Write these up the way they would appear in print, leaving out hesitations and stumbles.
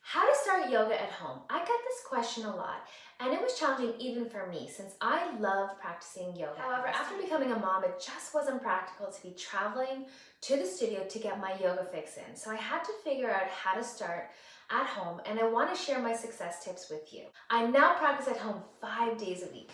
How to start yoga at home? I get this question a lot, and it was challenging even for me since I love practicing yoga. However, after becoming a mom, it just wasn't practical to be traveling to the studio to get my yoga fix in. So I had to figure out how to start at home, and I want to share my success tips with you. I now practice at home 5 days a week.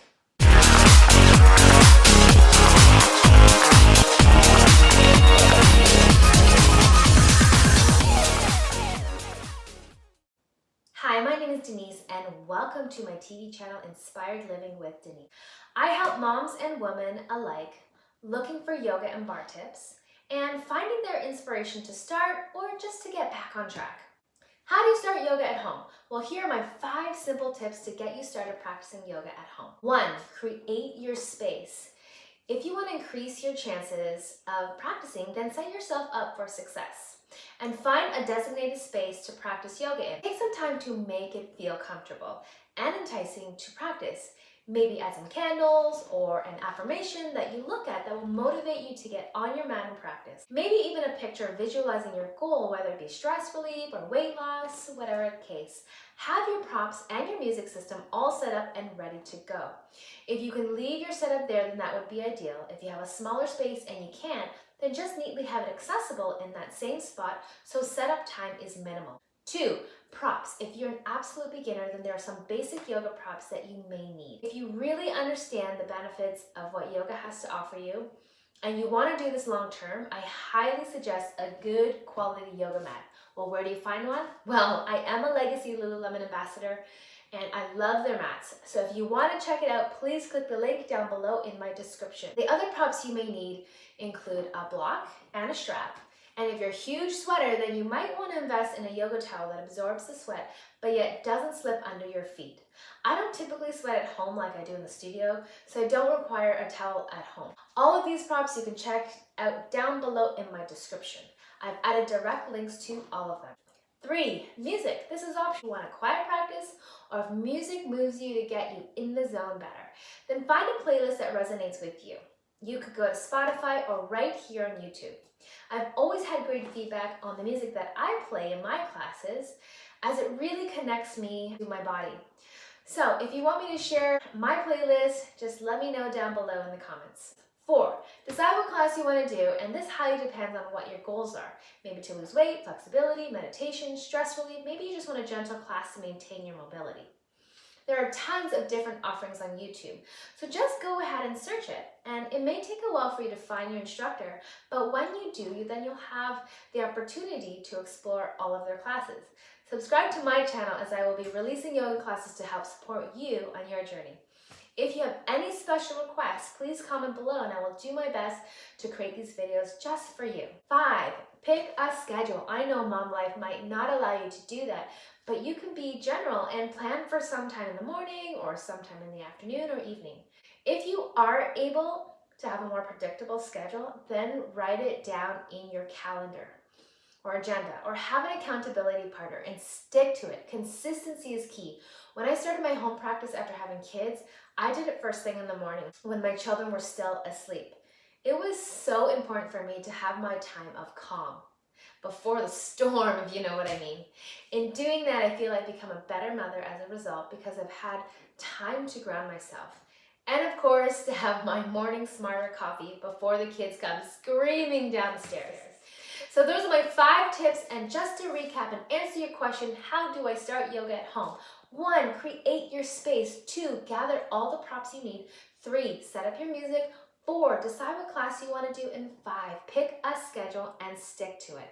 Hi, my name is Denise and welcome to my TV channel Inspired Living with Denise. I help moms and women alike looking for yoga and bar tips and finding their inspiration to start or just to get back on track. How do you start yoga at home? Well, here are my 5 simple tips to get you started practicing yoga at home. 1. Create your space. If you want to increase your chances of practicing, then set yourself up for success. And find a designated space to practice yoga in. Take some time to make it feel comfortable and enticing to practice. Maybe add some candles or an affirmation that you look at that will motivate you to get on your mat and practice. Maybe even a picture visualizing your goal, whether it be stress relief or weight loss, whatever the case. Have your props and your music system all set up and ready to go. If you can leave your setup there, then that would be ideal. If you have a smaller space and you can't, then just neatly have it accessible in that same spot so setup time is minimal. 2. Props. If you're an absolute beginner, then there are some basic yoga props that you may need. If you really understand the benefits of what yoga has to offer you, and you want to do this long term, I highly suggest a good quality yoga mat. Well, where do you find one? Well, I am a legacy Lululemon ambassador, and I love their mats. So if you want to check it out, please click the link down below in my description. The other props you may need include a block and a strap. And if you're a huge sweater, then you might want to invest in a yoga towel that absorbs the sweat, but yet doesn't slip under your feet. I don't typically sweat at home like I do in the studio, so I don't require a towel at home. All of these props you can check out down below in my description. I've added direct links to all of them. 3. Music. This is optional. You want a quiet practice, or if music moves you to get you in the zone better, then find a playlist that resonates with you. You could go to Spotify or right here on YouTube. I've always had great feedback on the music that I play in my classes, as it really connects me to my body. So if you want me to share my playlist, just let me know down below in the comments. 4. Decide what class you want to do, and this highly depends on what your goals are. Maybe to lose weight, flexibility, meditation, stress relief, maybe you just want a gentle class to maintain your mobility. There are tons of different offerings on YouTube, so just go ahead and search it. And it may take a while for you to find your instructor, but when you do, then you'll have the opportunity to explore all of their classes. Subscribe to my channel as I will be releasing yoga classes to help support you on your journey. If you have any special requests, please comment below and I will do my best to create these videos just for you. 5. Pick a schedule. I know mom life might not allow you to do that, but you can be general and plan for sometime in the morning or sometime in the afternoon or evening. If you are able to have a more predictable schedule, then write it down in your calendar or agenda, or have an accountability partner and stick to it. Consistency is key. When I started my home practice after having kids, I did it first thing in the morning when my children were still asleep. It was so important for me to have my time of calm before the storm, if you know what I mean. In doing that, I feel I've become a better mother as a result because I've had time to ground myself. And of course, to have my morning smarter coffee before the kids come screaming down the stairs. So those are my 5 tips, and just to recap and answer your question, how do I start yoga at home? 1. Create your space. 2. Gather all the props you need. 3. Set up your music. 4. Decide what class you want to do. And 5. Pick a schedule and stick to it.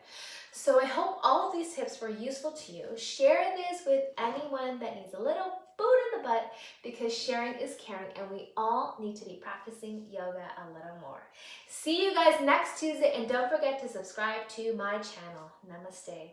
So I hope all of these tips were useful to you. Share this with anyone that needs a little boot in the butt, because sharing is caring and we all need to be practicing yoga a little more. See you guys next Tuesday, and don't forget to subscribe to my channel. Namaste.